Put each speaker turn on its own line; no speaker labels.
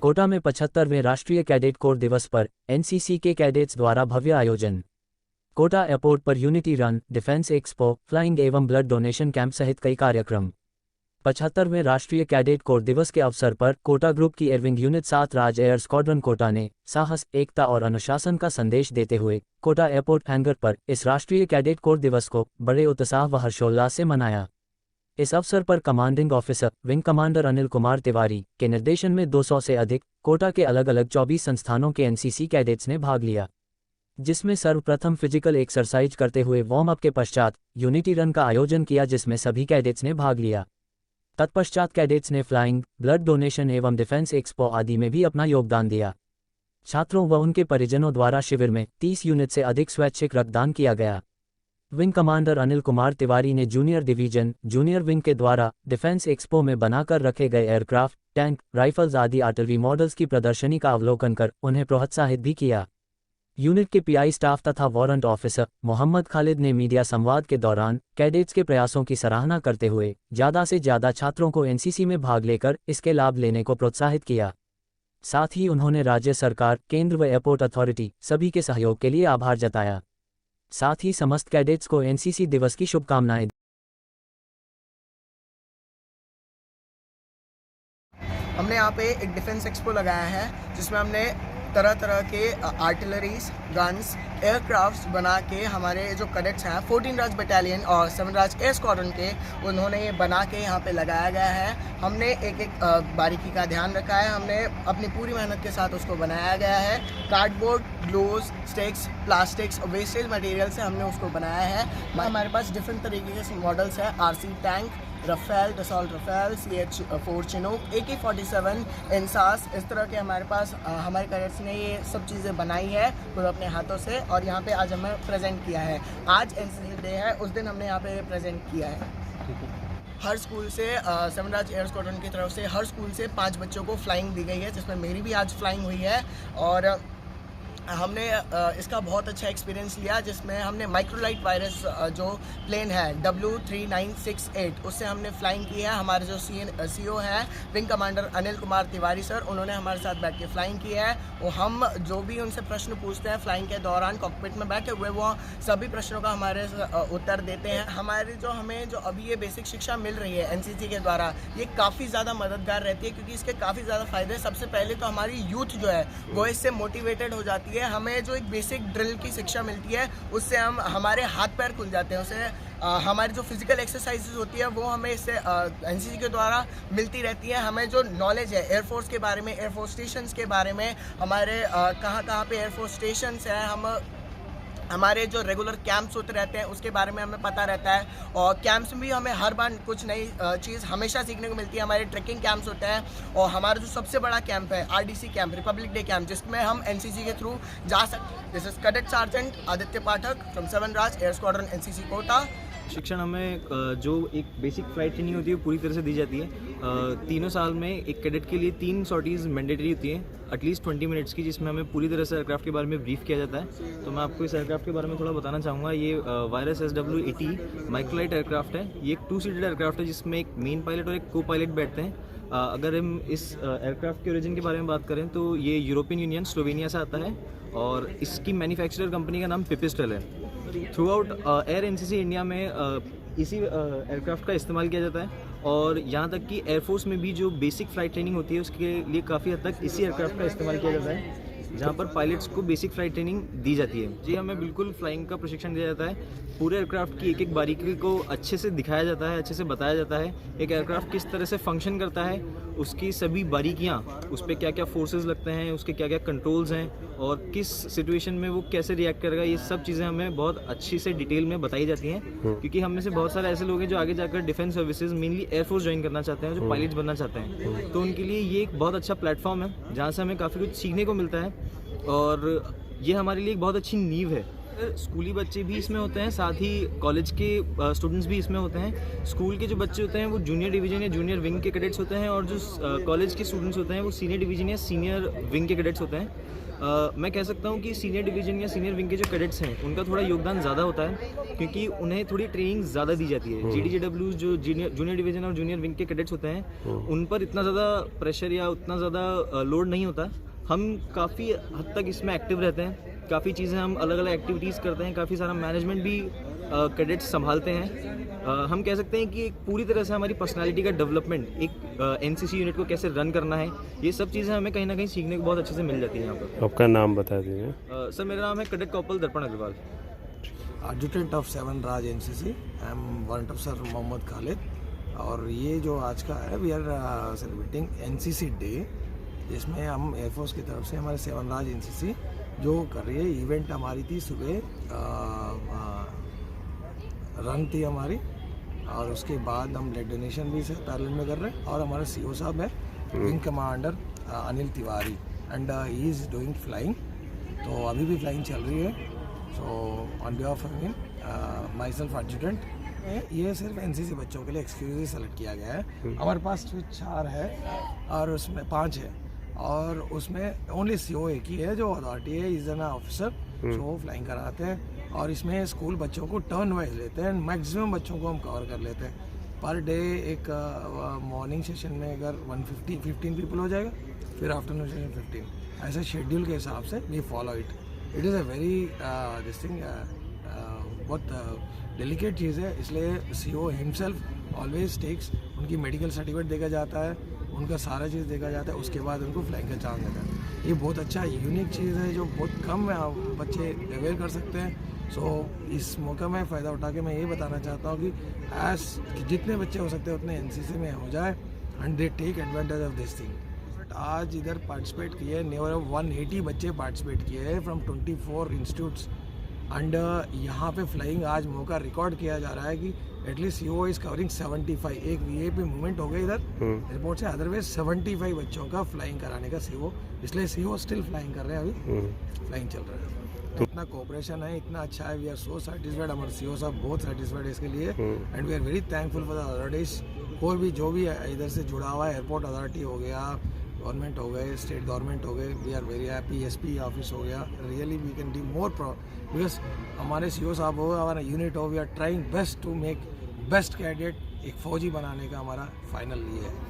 कोटा में 75वें राष्ट्रीय cadet corps दिवस पर एनसीसी के कैडेट्स द्वारा भव्य आयोजन। कोटा एयरपोर्ट पर unity run, defence expo, flying एवं ब्लड डोनेशन कैंप सहित कई कार्यक्रम। 75वें राष्ट्रीय कैडेट कोर दिवस के अवसर पर कोटा ग्रुप की air wing unit 7 Raj air squadron Kota ने साहस, एकता और अनुशासन का संदेश देते हुए कोटा एयरपोर्ट हैंगर पर इस राष्ट्रीय कैडेट कोर दिवस को बड़े उत्साह व हर्षोल्लास से मनाया। इस अवसर पर commanding officer wing commander Anil Kumar Tiwari के निर्देशन में 200 से अधिक कोटा के अलग अलग 24 संस्थानों के एनसीसी कैडेट्स ने भाग लिया, जिसमें सर्वप्रथम फिजिकल एक्सरसाइज करते हुए वार्म अप के पश्चात यूनिटी रन का आयोजन किया, जिसमें सभी कैडेट्स ने भाग लिया। तत्पश्चात कैडेट्स ने फ्लाइंग, ब्लड डोनेशन एवं डिफेंस एक्सपो आदि में भी अपना योगदान दिया। छात्रों व उनके परिजनों द्वारा शिविर में 30 यूनिट से अधिक स्वैच्छिक रक्तदान किया गया। विंग कमांडर अनिल कुमार तिवारी ने जूनियर डिवीजन, जूनियर विंग के द्वारा डिफेंस एक्सपो में बनाकर रखे गए एयरक्राफ्ट, टैंक, राइफल्स आदि आर्टिलरी मॉडल्स की प्रदर्शनी का अवलोकन कर उन्हें प्रोत्साहित भी किया। यूनिट के पीआई स्टाफ तथा वारंट ऑफिसर मोहम्मद खालिद ने मीडिया संवाद के दौरान कैडेट्स के प्रयासों की सराहना करते हुए ज़्यादा से ज़्यादा छात्रों को एनसीसी में भाग लेकर इसके लाभ लेने को प्रोत्साहित किया। साथ ही उन्होंने राज्य सरकार, केंद्र व एयरपोर्ट अथॉरिटी सभी के सहयोग के लिए आभार जताया। साथ ही समस्त कैडेट्स को एनसीसी दिवस की शुभकामनाएं।
हमने यहाँ पे एक डिफेंस एक्सपो लगाया है, जिसमें हमने तरह तरह के आर्टिलरीज, गन्स, एयरक्राफ्ट्स बना के हमारे जो कैडेट्स हैं 14 राज बटालियन और 7 राज एयर स्क्वाड्रन के, उन्होंने ये बना के यहाँ पे लगाया गया है। हमने एक एक बारीकी का ध्यान रखा है, हमने अपनी पूरी मेहनत के साथ उसको बनाया गया है। कार्डबोर्ड, ग्लूज, स्टिक्स, प्लास्टिक्स और वेस्टेज मटेरियल से हमने उसको बनाया है। हमारे पास डिफरेंट तरीके के मॉडल्स हैं, RC tank, Rafale, Dassault Rafale, CH-4 Chinook, AK-47, INSAS, इस तरह के हमारे पास हमारे कैडेट्स ने ये सब चीज़ें बनाई है खुद अपने हाथों से, और यहाँ पे आज हमें प्रेजेंट किया है। आज एनसीसी डे है, उस दिन हमने यहाँ पे प्रेजेंट किया है। हर स्कूल से 7 राज एयर स्क्वाड्रन की तरफ से हर स्कूल से 5 बच्चों को फ्लाइंग दी गई है, जिसमें मेरी भी आज फ्लाइंग हुई है। और हमने इसका बहुत अच्छा एक्सपीरियंस लिया, जिसमें हमने माइक्रोलाइट वायरस जो प्लेन है W3968 उससे हमने फ्लाइंग की है। हमारे जो CO हैं wing commander Anil Kumar Tiwari sir, उन्होंने हमारे साथ बैठ के फ्लाइंग की है। और हम जो भी उनसे प्रश्न पूछते हैं फ्लाइंग के दौरान कॉकपिट में बैठे हुए, वो सभी प्रश्नों का हमारे उत्तर देते हैं। हमें जो अभी ये बेसिक शिक्षा मिल रही है एनसीसी के द्वारा, ये काफ़ी ज़्यादा मददगार रहती है, क्योंकि इसके काफ़ी ज़्यादा फ़ायदे। सबसे पहले तो हमारी यूथ जो है वो इससे मोटिवेटेड हो जाती है। हमें जो एक बेसिक ड्रिल की शिक्षा मिलती है, उससे हमारे हाथ पैर खुल जाते हैं। उससे हमारी जो फिजिकल एक्सरसाइजेज होती है वो हमें इससे एनसीसी के द्वारा मिलती रहती है। हमें जो नॉलेज है एयरफोर्स के बारे में, एयरफोर्स स्टेशंस के बारे में, हमारे कहाँ पे एयरफोर्स स्टेशंस हैं, हमारे जो रेगुलर कैंप्स होते रहते हैं उसके बारे में हमें पता रहता है। और कैंप्स में भी हमें हर बार कुछ नई चीज़ हमेशा सीखने को मिलती है। हमारे ट्रैकिंग कैंप्स होते हैं, और हमारा जो सबसे बड़ा कैंप है RDC camp, Republic Day camp, जिसमें हम एनसीसी के थ्रू जा सकते। This is cadet sergeant Aditya Pathak from 7 Raj air squadron NCC Kota.
शिक्षण हमें जो एक बेसिक फ्लाइट ट्रेनिंग होती है पूरी तरह से दी जाती है। तीनों साल में एक कैडेट के लिए 3 सॉर्टीज़ मैंडेटरी होती हैं, एटलीस्ट 20 मिनट्स की, जिसमें हमें पूरी तरह से एयरक्राफ्ट के बारे में ब्रीफ किया जाता है। तो मैं आपको इस एयरक्राफ्ट के बारे में थोड़ा बताना चाहूँगा। ये वायरस SW-80 माइक्रोलाइट एयरक्राफ्ट है। ये एक 2 सीटेड एयरक्राफ्ट है, जिसमें एक मेन पायलट और एक को पायलट बैठते हैं। अगर हम इस एयरक्राफ्ट के ओरिजिन के बारे में बात करें तो ये यूरोपियन यूनियन स्लोवेनिया से आता है, और इसकी मैन्युफैक्चरर कंपनी का नाम पिपिस्टल है। Through out air NCC India में इसी एयरक्राफ्ट का इस्तेमाल किया जाता है, और यहाँ तक कि एयरफोर्स में भी जो बेसिक फ़्लाइट ट्रेनिंग होती है उसके लिए काफ़ी हद तक इसी एयरक्राफ्ट का इस्तेमाल किया जाता है, जहाँ पर पायलट्स को बेसिक फ़्लाइट ट्रेनिंग दी जाती है। जी, हमें बिल्कुल फ्लाइंग का प्रशिक्षण दिया जाता है। पूरे एयरक्राफ्ट की एक एक बारीकी को अच्छे से दिखाया जाता है, अच्छे से बताया जाता है। एक एयरक्राफ्ट किस तरह से फंक्शन करता है, उसकी सभी बारीकियाँ, उस पर क्या क्या फोर्सेस लगते हैं, उसके क्या क्या कंट्रोल्स हैं, और किस सिचुएशन में वो कैसे रिएक्ट करेगा, ये सब चीज़ें हमें बहुत अच्छी से डिटेल में बताई जाती हैं। क्योंकि हम में से बहुत सारे ऐसे लोग हैं जो आगे जाकर defence services, mainly air force join करना चाहते हैं, जो पायलट्स बनना चाहते हैं। तो उनके लिए ये एक बहुत अच्छा प्लेटफॉर्म है, जहाँ से हमें काफ़ी कुछ सीखने को मिलता है, और ये हमारे लिए एक बहुत अच्छी नींव है स्कूली बच्चे भी इसमें होते हैं, साथ ही कॉलेज के स्टूडेंट्स भी इसमें होते हैं। स्कूल के जो बच्चे होते हैं वो जूनियर डिवीजन या जूनियर विंग के कैडेट्स होते हैं, और जो कॉलेज के स्टूडेंट्स होते हैं वो सीनियर डिवीजन या सीनियर विंग के कैडेट्स होते हैं। मैं कह सकता हूँ कि सीनियर डिवीजन या सीनियर विंग के जो कैडेट्स हैं उनका थोड़ा योगदान ज़्यादा होता है, क्योंकि उन्हें थोड़ी ट्रेनिंग ज़्यादा दी जाती है। GDJW जो जूनियर डिवीजन और जूनियर विंग के कैडेट्स होते हैं उन पर इतना ज़्यादा प्रेशर या उतना ज़्यादा लोड नहीं होता। हम काफ़ी हद तक इसमें एक्टिव रहते हैं, काफ़ी चीज़ें हम अलग अलग एक्टिविटीज़ करते हैं, काफ़ी सारा मैनेजमेंट भी कैडेट्स संभालते हैं। हम कह सकते हैं कि एक पूरी तरह से हमारी पर्सनालिटी का डेवलपमेंट, एक NCC यूनिट को कैसे रन करना है, ये सब चीज़ें हमें कहीं ना कहीं सीखने को बहुत अच्छे से मिल जाती हैं यहाँ पर।
आपका नाम बता दीजिए।
सर, मेरा नाम है cadet corporal Darpan Agarwal.
Adjutant of 7 Raj NCC, I am warrant officer Mohammad Khalid. और ये जो आज का है, we are celebrating NCC day, जिसमें हम एयरफोर्स की तरफ से हमारे 7 राज NCC जो कर रही है। इवेंट हमारी थी सुबह, रन थी हमारी, और उसके बाद हम ब्लड डोनेशन भी पैरेलल में कर रहे हैं। और हमारे CO साहब है wing commander Anil Tiwari, and he is doing flying, तो अभी भी फ्लाइंग चल रही है। So on behalf of him, my self adjutant, ये सिर्फ NCC बच्चों के लिए एक्सक्लूसिव सेलेक्ट किया गया है। हमारे पास 4 है और उसमें 5 है, और उसमें ओनली CO एक ही है जो अथॉरिटी है, इज एन ऑफिसर, जो फ्लाइंग कराते हैं। और इसमें स्कूल बच्चों को टर्न वाइज लेते हैं, मैक्सिमम बच्चों को हम कवर कर लेते हैं पर डे। एक मॉर्निंग सेशन में अगर 15 पीपल हो जाएगा, फिर आफ्टरनून सेशन 15, ऐसे शेड्यूल के हिसाब से we follow it. It is a very this thing बहुत डेलिकेट चीज़ है, इसलिए CO हिमसेल्फ ऑलवेज टेक्स, उनकी मेडिकल सर्टिफिकेट देखा जाता है, उनका सारा चीज़ देखा जाता है, उसके बाद उनको फ्लाइंग का चांस देता है। ये बहुत अच्छा यूनिक चीज़ है जो बहुत कम बच्चे अवेयर कर सकते हैं। सो इस मौका में फ़ायदा उठा के मैं ये बताना चाहता हूँ कि जितने बच्चे हो सकते हैं उतने NCC में हो जाए, and they take advantage of this thing. आज इधर पार्टिसिपेट किए, नियर 180 बच्चे पार्टिसिपेट किए हैं फ्रॉम 24 इंस्टीट्यूट्स, एंड यहाँ पे फ्लाइंग आज मौका रिकॉर्ड किया जा रहा है कि एटलीस्ट CO इज़ कवरिंग 75। एक VIP मूवमेंट हो गई इधर रिपोर्ट से, अदरवाइज 75 बच्चों का फ्लाइंग कराने का CO, इसलिए CO स्टिल फ्लाइंग कर रहे हैं, अभी फ्लाइंग चल रहा है। इतना कोऑपरेशन है, इतना अच्छा है, वी आर सो सेटिस्फाइड, हमारे CO साहब बहुत सेटिस्फाइड है इसके लिए, and we are very thankful for the authorities. कोई भी जो भी इधर से जुड़ा हुआ है, एयरपोर्ट अथॉरिटी हो गया, गवर्नमेंट हो गए, स्टेट गवर्नमेंट हो गए, we are very happy. SP office हो गया, really we can do more because हमारे CO साहब हो, हमारा यूनिट हो, we are trying best to make best cadet, एक फौजी बनाने का हमारा फाइनल ये है।